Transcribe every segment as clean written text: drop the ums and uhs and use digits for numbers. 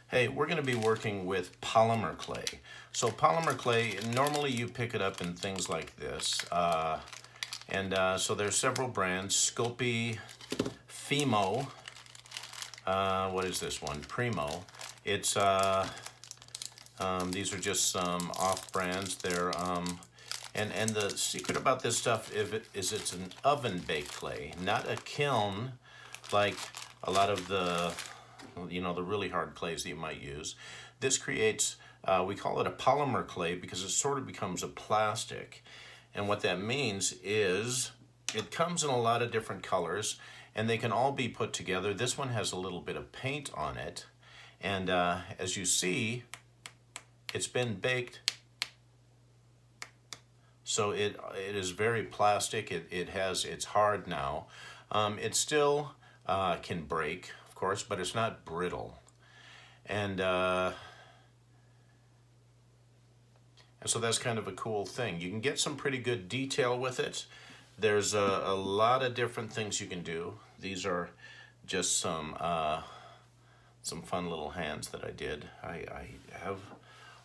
Hey, we're going to be working with polymer clay. So polymer clay, normally you pick it up in things like this. So there's several brands. Sculpey, Fimo, what is this one? Primo. It's these are just some off brands. And the secret about this stuff is it's an oven baked clay, not a kiln like a lot of the the really hard clays that you might use. This creates, we call it a polymer clay because it sort of becomes a plastic. And what that means is it comes in a lot of different colors and they can all be put together. This one has a little bit of paint on it. And as you see, it's been baked. So it is very plastic. It's hard now. It still can break, of course, but it's not brittle. And so that's kind of a cool thing. You can get some pretty good detail with it. There's a lot of different things you can do. These are just some fun little hands that I did. I have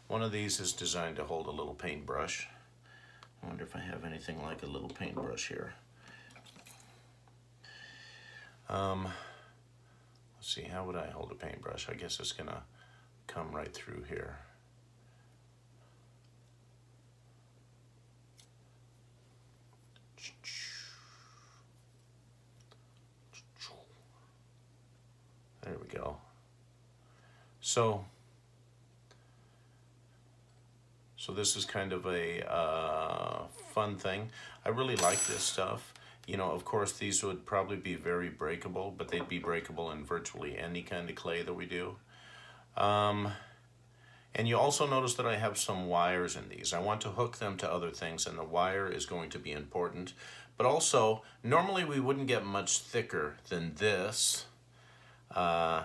one of these is designed to hold a little paintbrush. I wonder if I have anything like a little paintbrush here. Let's see, how would I hold a paintbrush? I guess it's gonna come right through here. There we go. So this is kind of a fun thing. I really like this stuff. You know, of course, these would probably be very breakable, but they'd be breakable in virtually any kind of clay that we do. And you also notice that I have some wires in these. I want to hook them to other things, and the wire is going to be important. But also, normally we wouldn't get much thicker than this. So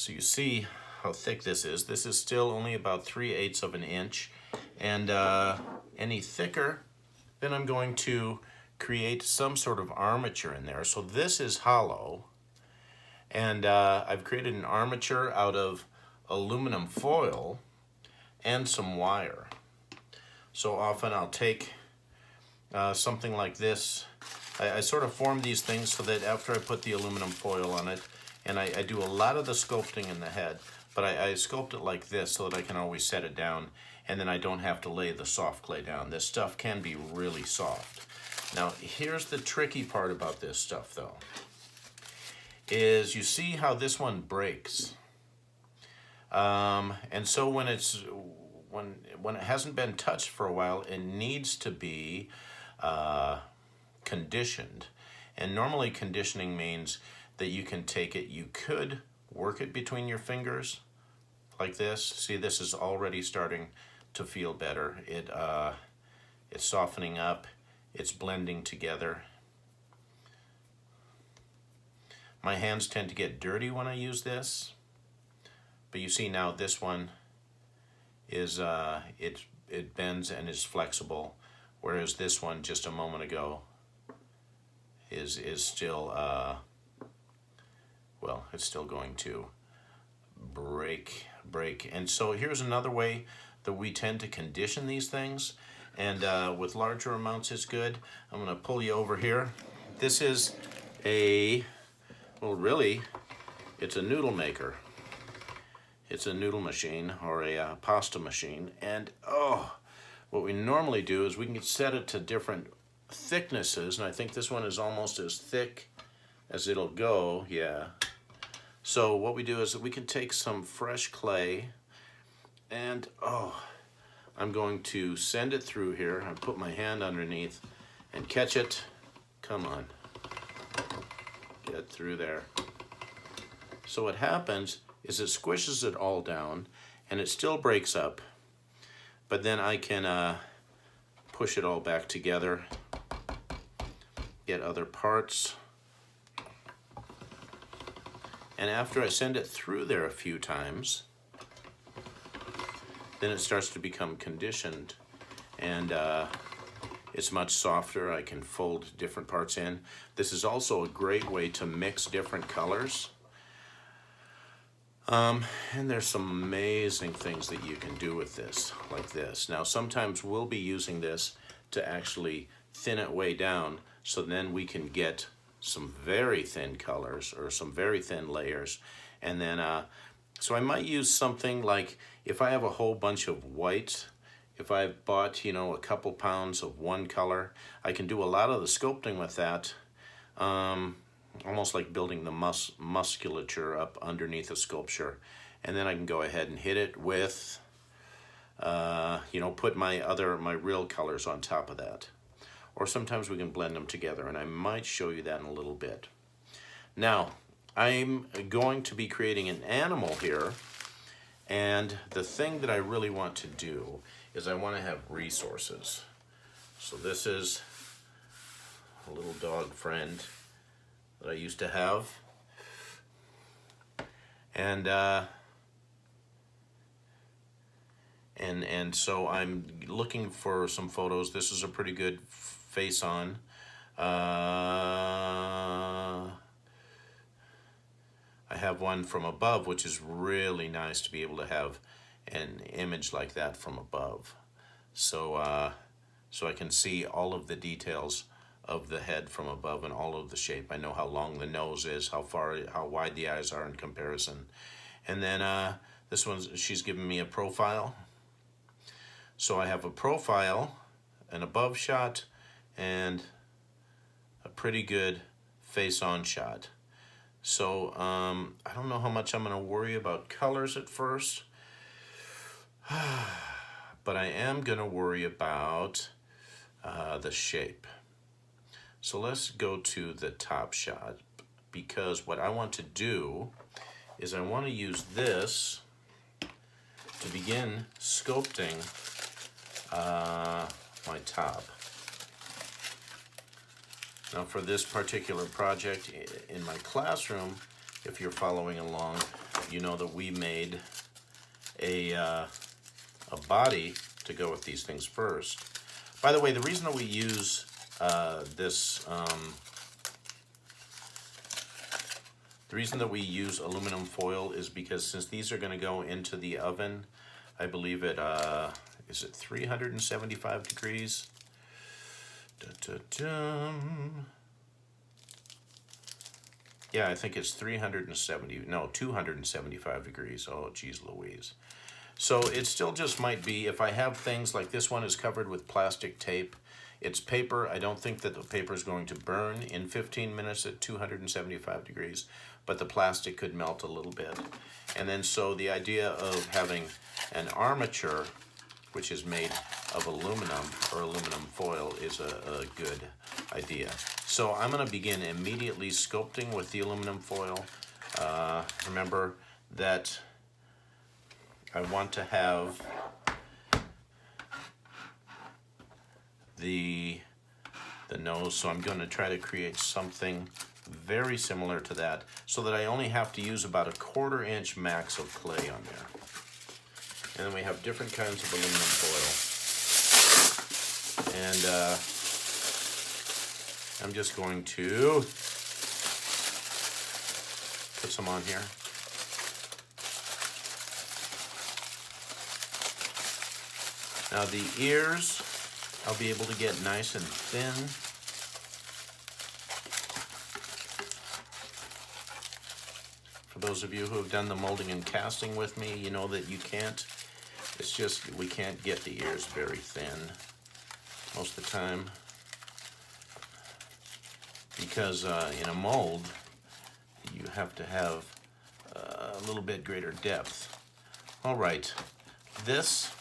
you see how thick this is. This is still only about 3/8 of an inch. And any thicker, then I'm going to create some sort of armature in there. So this is hollow. And I've created an armature out of aluminum foil and some wire. So often I'll take something like this. I sort of form these things so that after I put the aluminum foil on it, and I do a lot of the sculpting in the head, but I sculpt it like this so that I can always set it down, and then I don't have to lay the soft clay down. This stuff can be really soft. Now, here's the tricky part about this stuff, though, is you see how this one breaks. And so when it hasn't been touched for a while, it needs to be conditioned. And normally conditioning means that you can take it, you could work it between your fingers like this. See, this is already starting to feel better. It's softening up, it's blending together. My hands tend to get dirty when I use this, but you see now this one is, it bends and is flexible, whereas this one just a moment ago is still, well, it's still going to break. And so here's another way that we tend to condition these things, and with larger amounts is good. I'm going to pull you over here. This is well, really, it's a noodle maker. It's a noodle machine or a pasta machine, and what we normally do is we can set it to different thicknesses, and I think this one is almost as thick as it'll go, yeah. So what we do is that we can take some fresh clay, and I'm going to send it through here. I put my hand underneath and catch it. Come on, get through there. So what happens is it squishes it all down, and it still breaks up, but then I can push it all back together, get other parts. And after I send it through there a few times, then it starts to become conditioned, and it's much softer. I can fold different parts in. This is also a great way to mix different colors. And there's some amazing things that you can do with this, like this. Now, sometimes we'll be using this to actually thin it way down, so then we can get some very thin colors or some very thin layers. And then, so I might use something like, if I have a whole bunch of white, if I've bought, you know, a couple pounds of one color, I can do a lot of the sculpting with that. Almost like building the musculature up underneath a sculpture. And then I can go ahead and hit it with, you know, put my real colors on top of that. Or sometimes we can blend them together, and I might show you that in a little bit. Now, I'm going to be creating an animal here, and the thing that I really want to do is I want to have resources. So this is a little dog friend that I used to have, and so I'm looking for some photos. This is a pretty good face on. I have one from above, which is really nice to be able to have an image like that from above. So so I can see all of the details of the head from above and all of the shape. I know how long the nose is, how wide the eyes are in comparison. And then this one's, she's giving me a profile. So I have a profile, an above shot, and a pretty good face-on shot. So I don't know how much I'm going to worry about colors at first, but I am going to worry about the shape. So let's go to the top shot, because what I want to do is I want to use this to begin sculpting my top. Now for this particular project in my classroom, if you're following along, you know that we made a body to go with these things first. By the way, the reason that we use the reason that we use aluminum foil is because since these are going to go into the oven, I believe it is it 375 degrees. Yeah, I think it's 275 degrees. Oh, geez Louise. So it still just might be, if I have things like this one is covered with plastic tape, it's paper. I don't think that the paper is going to burn in 15 minutes at 275 degrees, but the plastic could melt a little bit. And then so the idea of having an armature, which is made of aluminum or aluminum foil, is a good idea. So I'm going to begin immediately sculpting with the aluminum foil. Remember that I want to have the nose, so I'm going to try to create something very similar to that, so that I only have to use about a 1/4 inch max of clay on there. And then we have different kinds of aluminum foil. And I'm just going to put some on here. Now the ears, I'll be able to get nice and thin. For those of you who have done the molding and casting with me, you know that you can't, it's just, we can't get the ears very thin most of the time, because in a mold, you have to have a little bit greater depth. All right, this,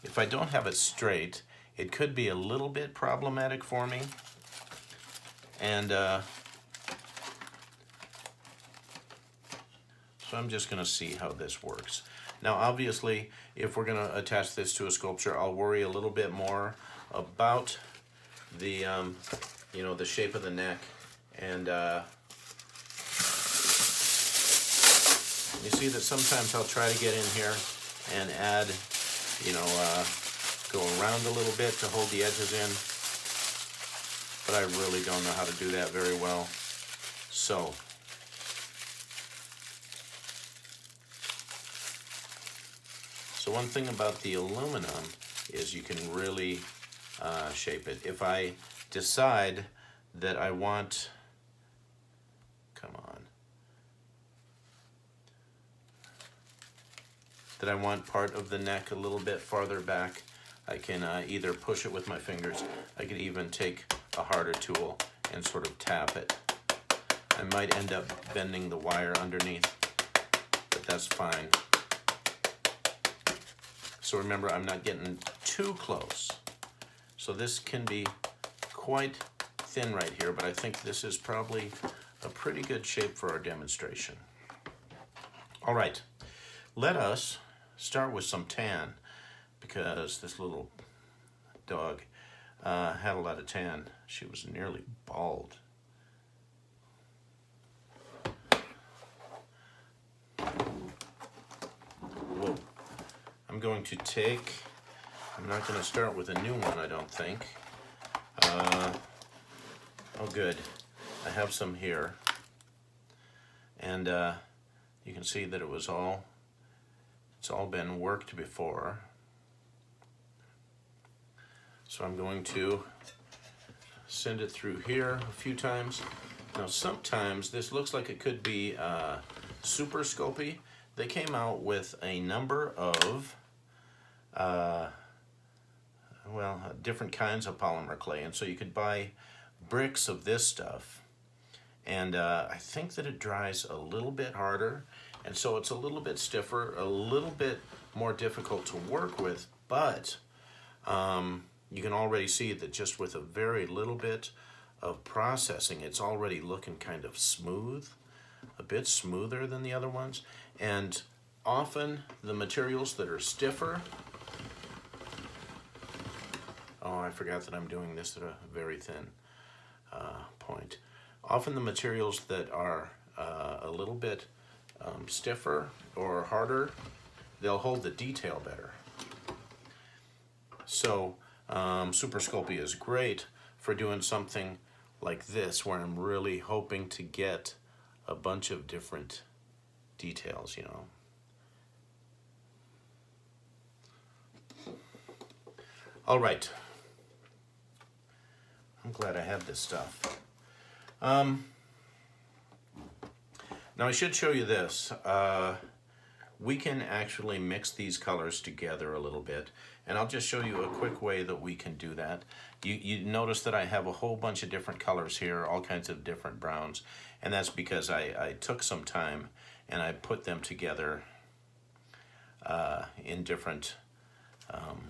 if I don't have it straight, it could be a little bit problematic for me. And so I'm just going to see how this works. Now obviously, if we're going to attach this to a sculpture, I'll worry a little bit more about the, you know, the shape of the neck. And you see that sometimes I'll try to get in here and add, you know, go around a little bit to hold the edges in, but I really don't know how to do that very well. So So one thing about the aluminum is you can really shape it. If I decide that I want, come on, that I want part of the neck a little bit farther back, I can either push it with my fingers. I could even take a harder tool and sort of tap it. I might end up bending the wire underneath, but that's fine. So remember, I'm not getting too close. So this can be quite thin right here, but I think this is probably a pretty good shape for our demonstration. All right, let us start with some tan, because this little dog had a lot of tan. She was nearly bald. Whoa. I'm going to take, I'm not going to start with a new one, I don't think. Oh good, I have some here. And you can see that it's all been worked before. So I'm going to send it through here a few times. Now sometimes this looks like it could be super scopy. They came out with a number of different kinds of polymer clay, and so you could buy bricks of this stuff, and I think that it dries a little bit harder, and so it's a little bit stiffer, a little bit more difficult to work with, but you can already see that just with a very little bit of processing, it's already looking kind of smooth, a bit smoother than the other ones. And often the materials that are stiffer, oh, I forgot that I'm doing this at a very thin point. Often the materials that are a little bit stiffer or harder, they'll hold the detail better. So Super Sculpey is great for doing something like this, where I'm really hoping to get a bunch of different details, you know. All right. I'm glad I have this stuff. Now I should show you this. We can actually mix these colors together a little bit, and I'll just show you a quick way that we can do that. You notice that I have a whole bunch of different colors here, all kinds of different browns, and that's because I took some time and I put them together in different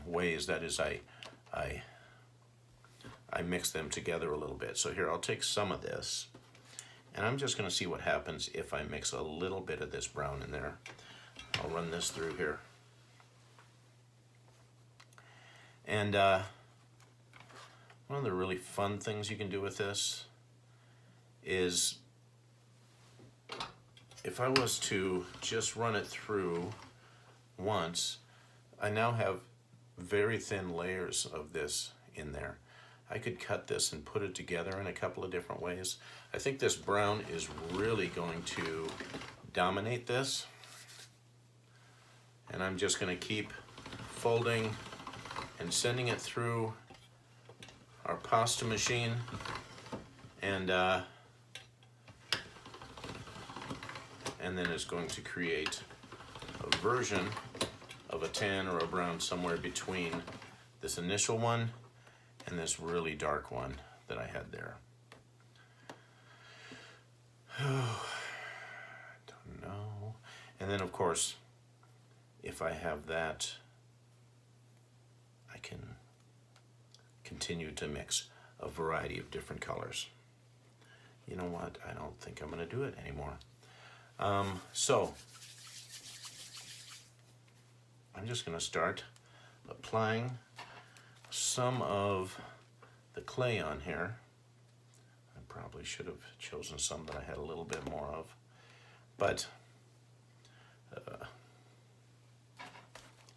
ways. That is, I mix them together a little bit. So here, I'll take some of this, and I'm just going to see what happens if I mix a little bit of this brown in there. I'll run this through here. And one of the really fun things you can do with this is, if I was to just run it through once, I now have very thin layers of this in there. I could cut this and put it together in a couple of different ways. I think this brown is really going to dominate this. And I'm just going to keep folding and sending it through our pasta machine, and then it's going to create a version of a tan or a brown somewhere between this initial one and this really dark one that I had there. Don't know. And then of course, if I have that, I can continue to mix a variety of different colors. You know what? I don't think I'm going to do it anymore. So I'm just going to start applying some of the clay on here. I probably should have chosen some that I had a little bit more of, but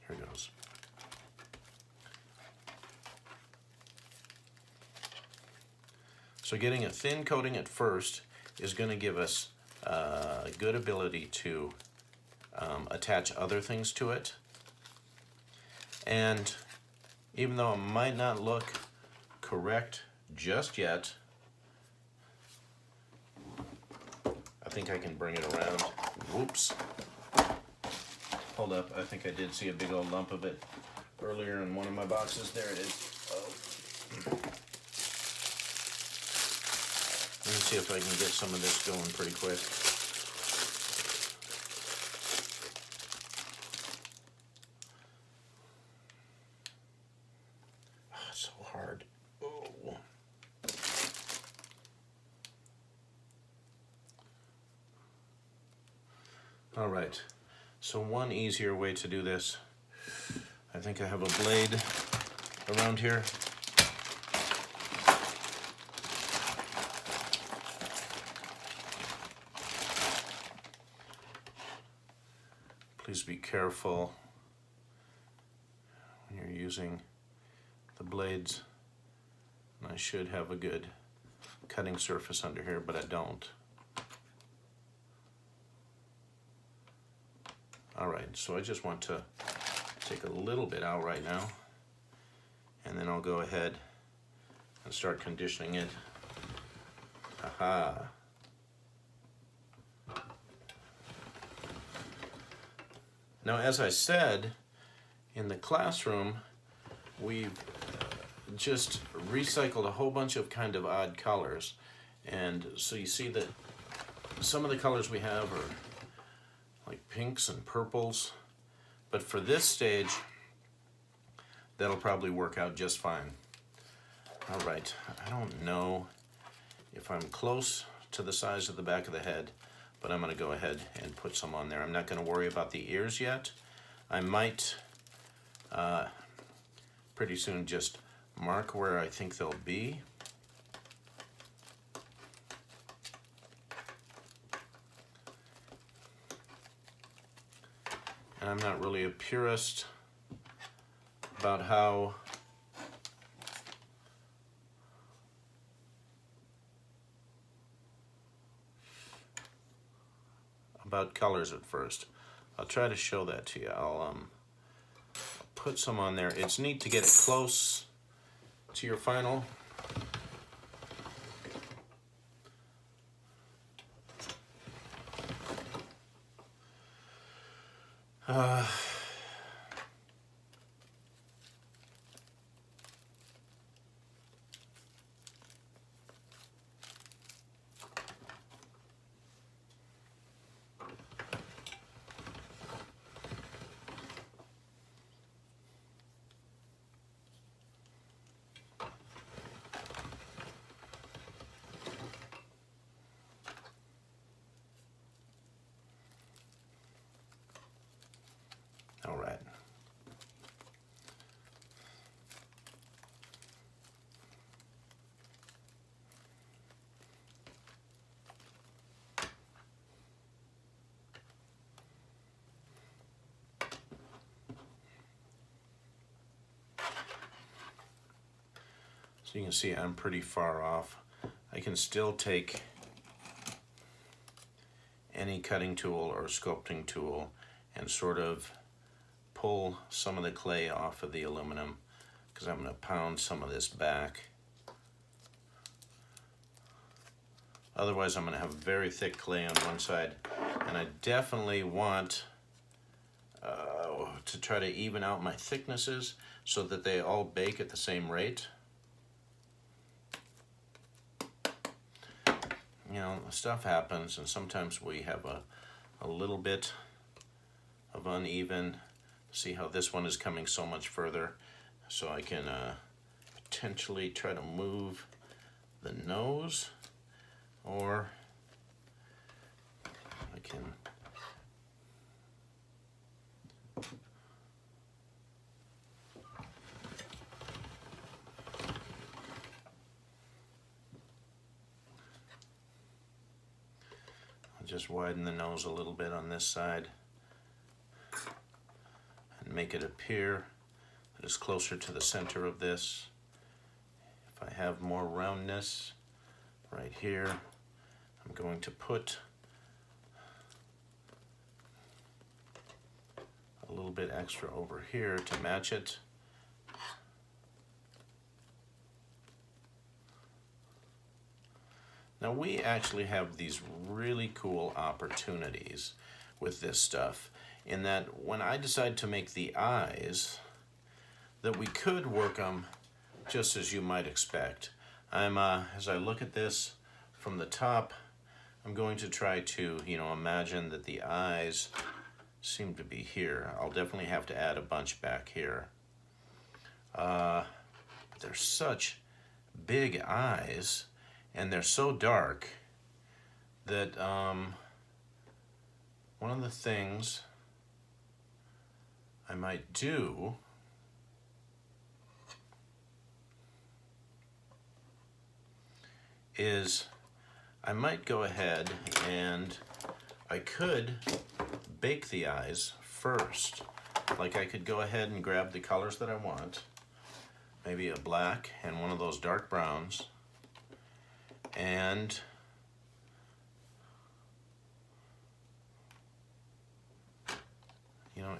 here goes. So getting a thin coating at first is going to give us a good ability to attach other things to it. And even though it might not look correct just yet, I think I can bring it around. Whoops. Hold up, I think I did see a big old lump of it earlier in one of my boxes. There it is. Oh. Let me see if I can get some of this going pretty quick. Oh, it's so hard. Oh. All right, so one easier way to do this, I think I have a blade around here. Please be careful when you're using the blades. And I should have a good cutting surface under here, but I don't. All right, so I just want to take a little bit out right now, and then I'll go ahead and start conditioning it. Aha. Now, as I said, in the classroom, we've just recycled a whole bunch of kind of odd colors. And so you see that some of the colors we have are like pinks and purples. But for this stage, that'll probably work out just fine. All right, I don't know if I'm close to the size of the back of the head, but I'm gonna go ahead and put some on there. I'm not gonna worry about the ears yet. I might pretty soon just mark where I think they'll be. And I'm not really a purist about how about colors at first. I'll try to show that to you. I'll put some on there. It's neat to get it close to your final. All right. So you can see I'm pretty far off. I can still take any cutting tool or sculpting tool and sort of pull some of the clay off of the aluminum, because I'm going to pound some of this back. Otherwise I'm going to have very thick clay on one side, and I definitely want to try to even out my thicknesses so that they all bake at the same rate. You know, stuff happens, and sometimes we have a little bit of uneven. See how this one is coming so much further, so I can potentially try to move the nose, or I can just widen the nose a little bit on this side and make it appear that it's closer to the center of this. If I have more roundness right here, I'm going to put a little little bit extra over here to match it. Now we actually have these really cool opportunities with this stuff in that when I decide to make the eyes, that we could work them just as you might expect. As I look at this from the top, I'm going to try to, imagine that the eyes seem to be here. I'll definitely have to add a bunch back here. They're such big eyes, and they're so dark that one of the things I might do is I might go ahead and I could bake the eyes first. Like I could go ahead and grab the colors that I want, maybe a black and one of those dark browns, and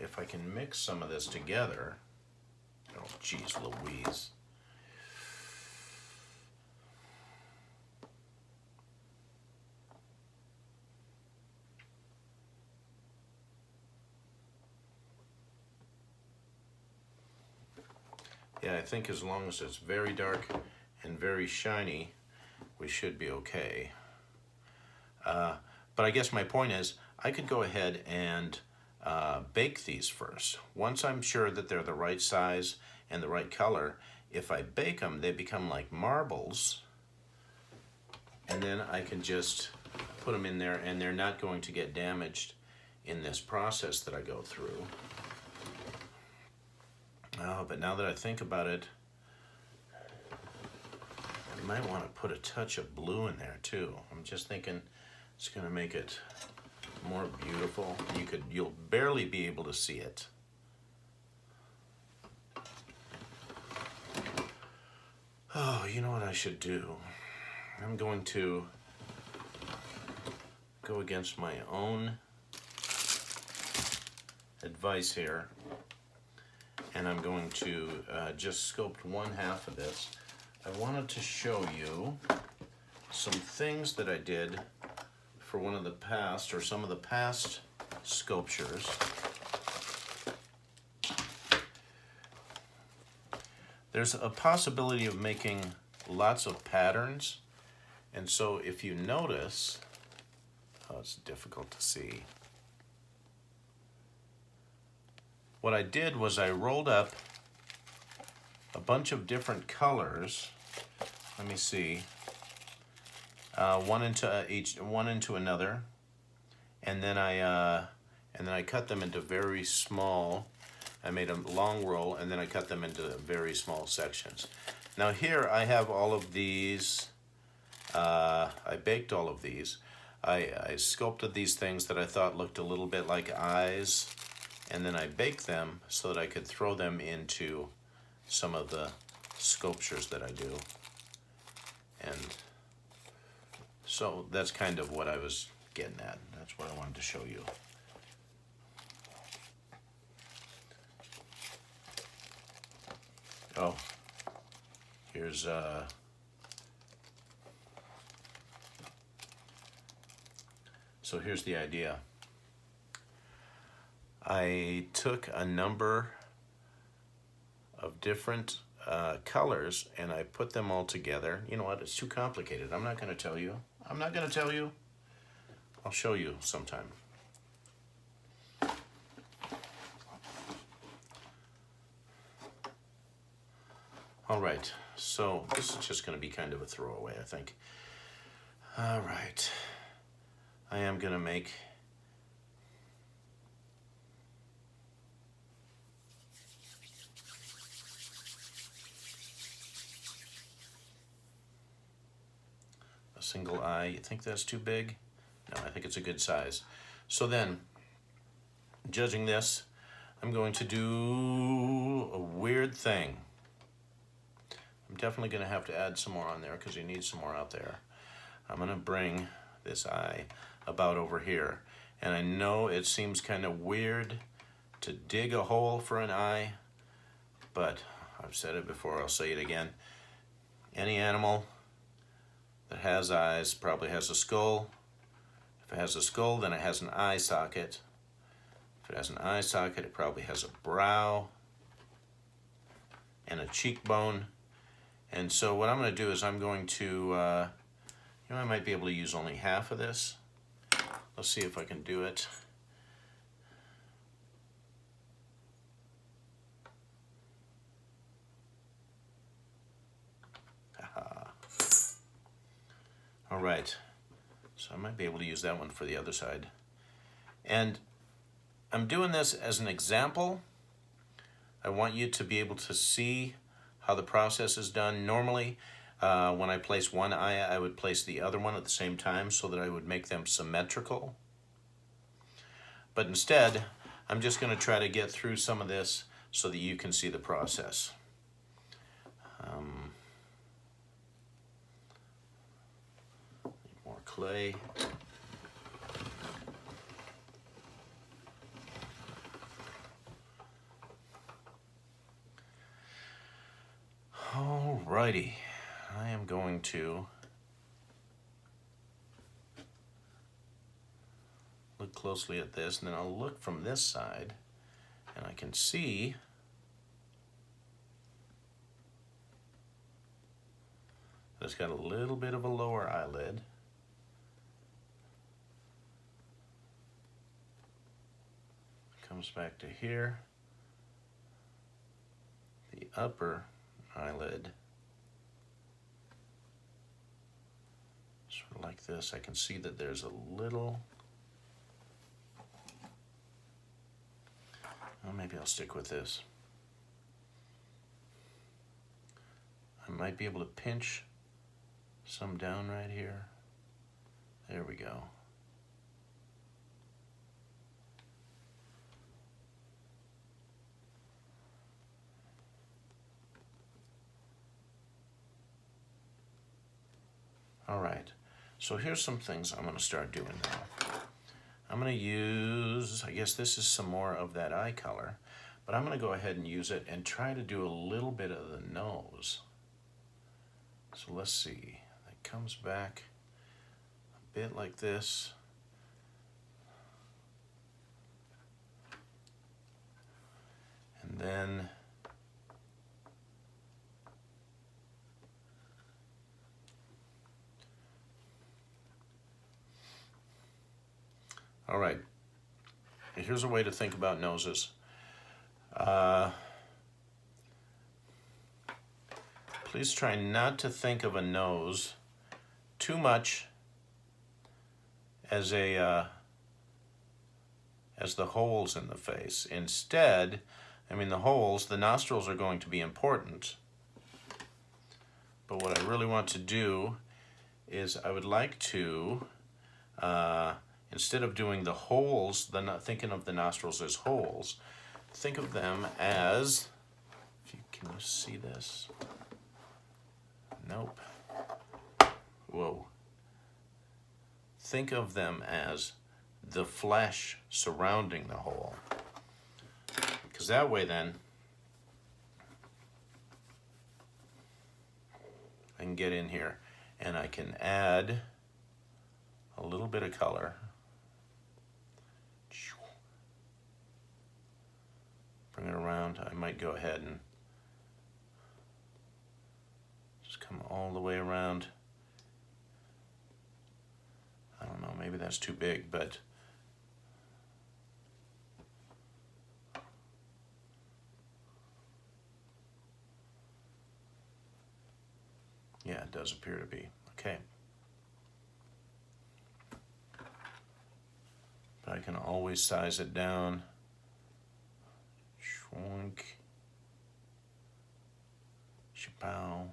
if I can mix some of this together, oh geez Louise. Yeah, I think as long as it's very dark and very shiny, we should be okay. But I guess my point is, I could go ahead and bake these first. Once I'm sure that they're the right size and the right color, if I bake them, they become like marbles. And then I can just put them in there and they're not going to get damaged in this process that I go through. Oh, but now that I think about it, I might want to put a touch of blue in there too. I'm just thinking it's going to make it more beautiful. You'll barely be able to see it. Oh, you know what I should do? I'm going to go against my own advice here, and I'm going to just sculpt one half of this. I wanted to show you some things that I did for one of the past, or some of the past sculptures. There's a possibility of making lots of patterns, and so if you notice, oh, it's difficult to see. What I did was I rolled up a bunch of different colors. Let me see. One into another, and then I cut them into very small. I made a long roll, and then I cut them into very small sections. Now here I have all of these. I baked all of these. I sculpted these things that I thought looked a little bit like eyes, and then I baked them so that I could throw them into some of the sculptures that I do. And so that's kind of what I was getting at. That's what I wanted to show you. Oh, here's so here's the idea. I took a number of different colors and I put them all together. You know what? It's too complicated. I'm not going to tell you. I'm not going to tell you. I'll show you sometime. All right, so this is just going to be kind of a throwaway, I think. All right, I am going to make a single eye. You think that's too big? No, I think it's a good size. So then, judging this, I'm going to do a weird thing. I'm definitely going to have to add some more on there because you need some more out there. I'm going to bring this eye about over here. And I know it seems kind of weird to dig a hole for an eye, but I've said it before, I'll say it again. Any animal that has eyes probably has a skull. If it has a skull, then it has an eye socket. If it has an eye socket, it probably has a brow and a cheekbone. And so what I'm going to do is I'm going to, I might be able to use only half of this. Let's see if I can do it. All right, so I might be able to use that one for the other side. And I'm doing this as an example. I want you to be able to see how the process is done. Normally, when I place one eye, I would place the other one at the same time so that I would make them symmetrical. But instead, I'm just going to try to get through some of this so that you can see the process. More clay. Alrighty, I am going to look closely at this, and then I'll look from this side, and I can see that it's got a little bit of a lower eyelid. Comes back to here. The upper eyelid, sort of like this. I can see that there's a little, well, maybe I'll stick with this. I might be able to pinch some down right here. There we go. All right, so here's some things I'm going to start doing now. I'm going to use, I guess this is some more of that eye color, but I'm going to go ahead and use it and try to do a little bit of the nose. So let's see, it comes back a bit like this. And then all right, here's a way to think about noses. Please try not to think of a nose too much as the holes in the face. Instead, I mean, the nostrils are going to be important. But what I really want to do is I would like to, instead of doing the holes, thinking of the nostrils as holes, think of them as, can you see this? Nope. Whoa. Think of them as the flesh surrounding the hole. Because that way then, I can get in here and I can add a little bit of color. Bring it around. I might go ahead and just come all the way around. I don't know, maybe that's too big, but yeah, it does appear to be. Okay. But I can always size it down. Schwunk. Chapow.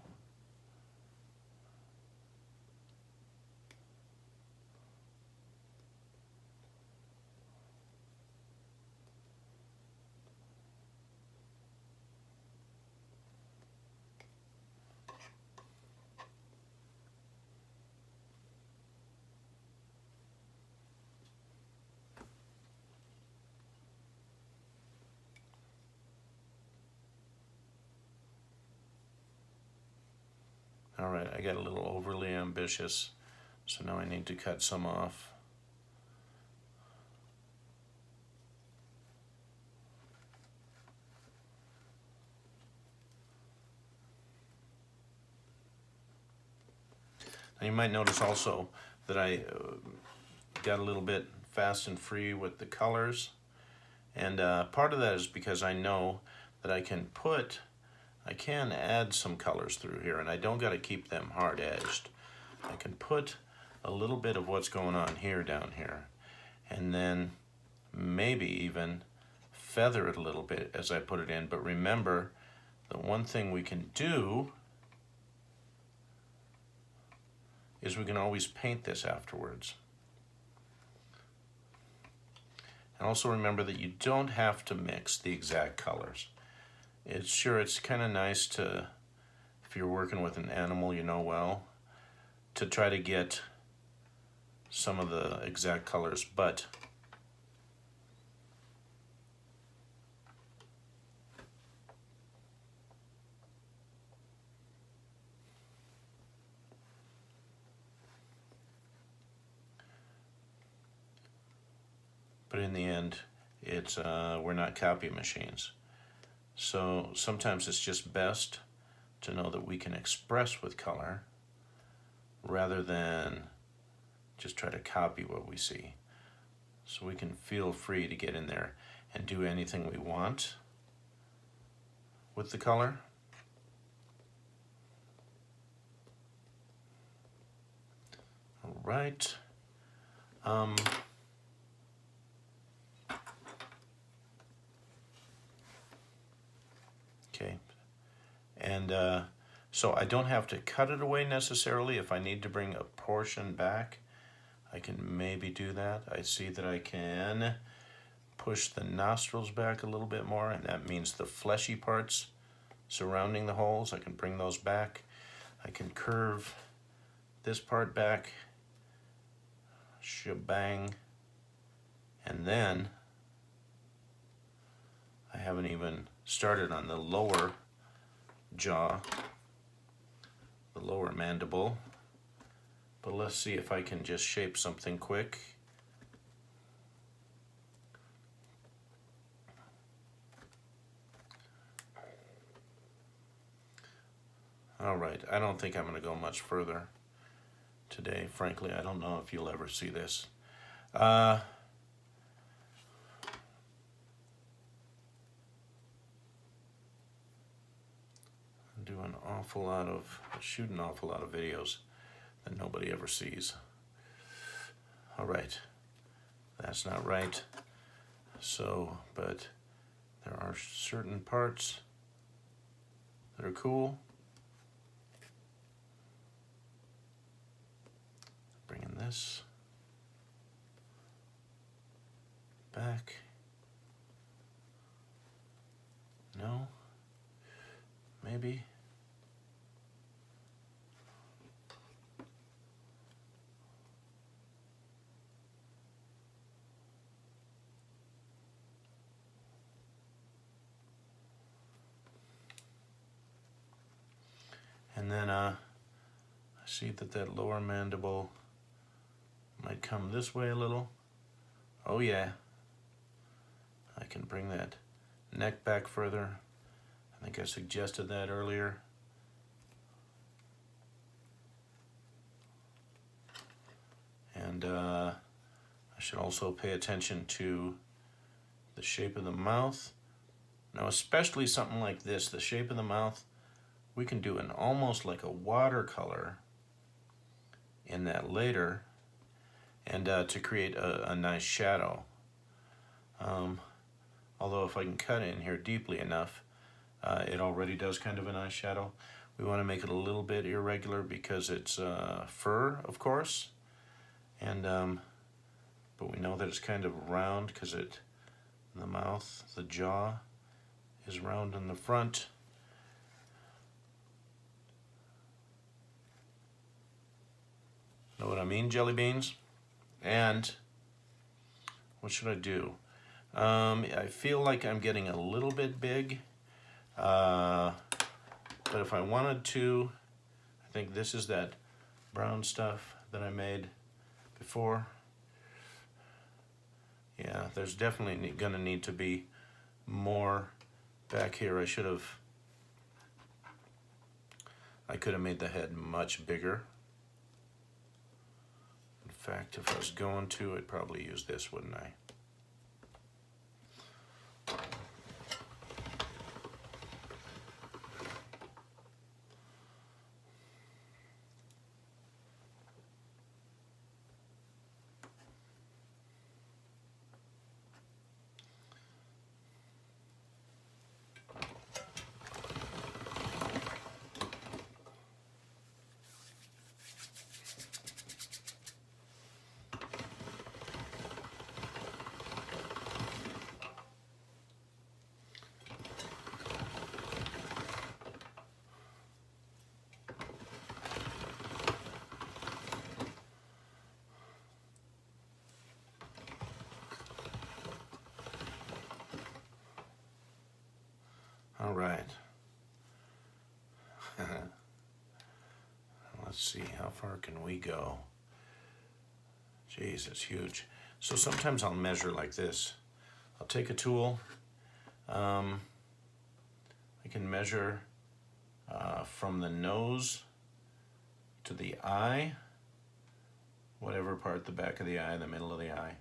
All right, I got a little overly ambitious, so now I need to cut some off. Now you might notice also that I got a little bit fast and free with the colors, and part of that is because I know that I can add some colors through here, and I don't got to keep them hard edged. I can put a little bit of what's going on here down here, and then maybe even feather it a little bit as I put it in. But remember, the one thing we can do is we can always paint this afterwards. And also remember that you don't have to mix the exact colors. It's kind of nice to, if you're working with an animal you know well, to try to get some of the exact colors, but in the end, it's we're not copy machines. So sometimes it's just best to know that we can express with color rather than just try to copy what we see. So we can feel free to get in there and do anything we want with the color. All right. Okay. And so I don't have to cut it away necessarily. If I need to bring a portion back, I can maybe do that. I see that I can push the nostrils back a little bit more, and that means the fleshy parts surrounding the holes, I can bring those back. I can curve this part back, shebang, and then I haven't even started on the lower jaw, the lower mandible. But let's see if I can just shape something quick. All right, I don't think I'm going to go much further today. Frankly, I don't know if you'll ever see this. Shoot an awful lot of videos that nobody ever sees. All right, that's not right. So, but there are certain parts that are cool. Bringing this back. No, maybe. And then I see that lower mandible might come this way a little. Oh yeah, I can bring that neck back further. I think I suggested that earlier. And I should also pay attention to the shape of the mouth. Now, especially something like this, the shape of the mouth, we can do an almost like a watercolor in that later, and to create a nice shadow. Although if I can cut in here deeply enough, it already does kind of a nice shadow. We want to make it a little bit irregular because it's fur, of course, and but we know that it's kind of round because the mouth, the jaw is round in the front. Know what I mean, jelly beans? And what should I do? I feel like I'm getting a little bit big, but if I wanted to, I I think this is that brown stuff that I made before. Yeah, there's definitely gonna need to be more back here. I could have made the head much bigger. In fact, if I was going to, I'd probably use this, wouldn't I? All right. Let's see, how far can we go? Jeez, it's huge. So sometimes I'll measure like this. I'll take a tool. I can measure from the nose to the eye, whatever part, the back of the eye, the middle of the eye.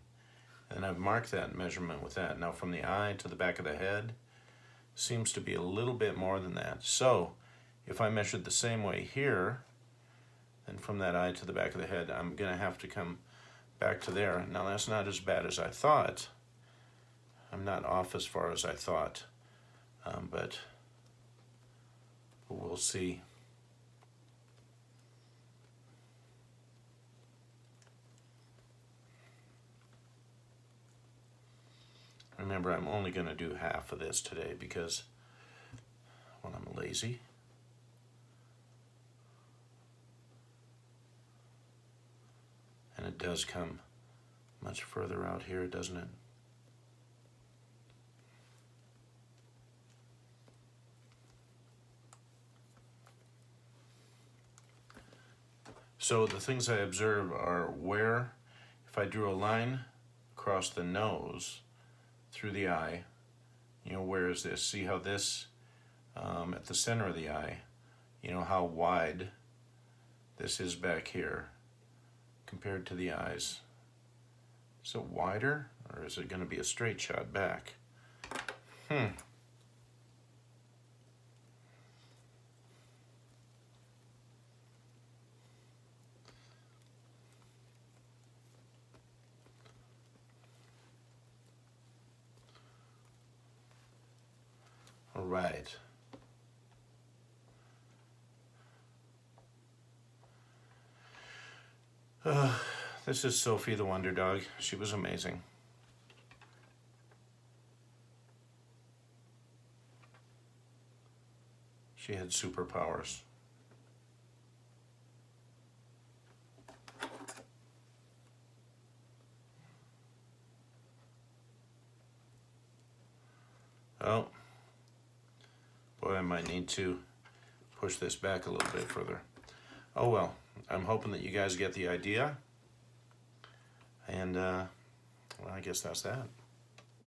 And I've marked that measurement with that. Now from the eye to the back of the head, seems to be a little bit more than that. So if I measured the same way here, then from that eye to the back of the head, I'm gonna have to come back to there. Now that's not as bad as I thought. I'm not off as far as I thought, but we'll see. Remember, I'm only going to do half of this today because, well, I'm lazy. And it does come much further out here, doesn't it? So the things I observe are where, if I drew a line across the nose, through the eye, you know, where is this? See how this, at the center of the eye, you know how wide this is back here compared to the eyes. Is it wider, or is it going to be a straight shot back? All right. This is Sophie the Wonder Dog. She was amazing. She had superpowers. Oh, boy, I might need to push this back a little bit further. Oh well, I'm hoping that you guys get the idea. And, well, I guess that's that.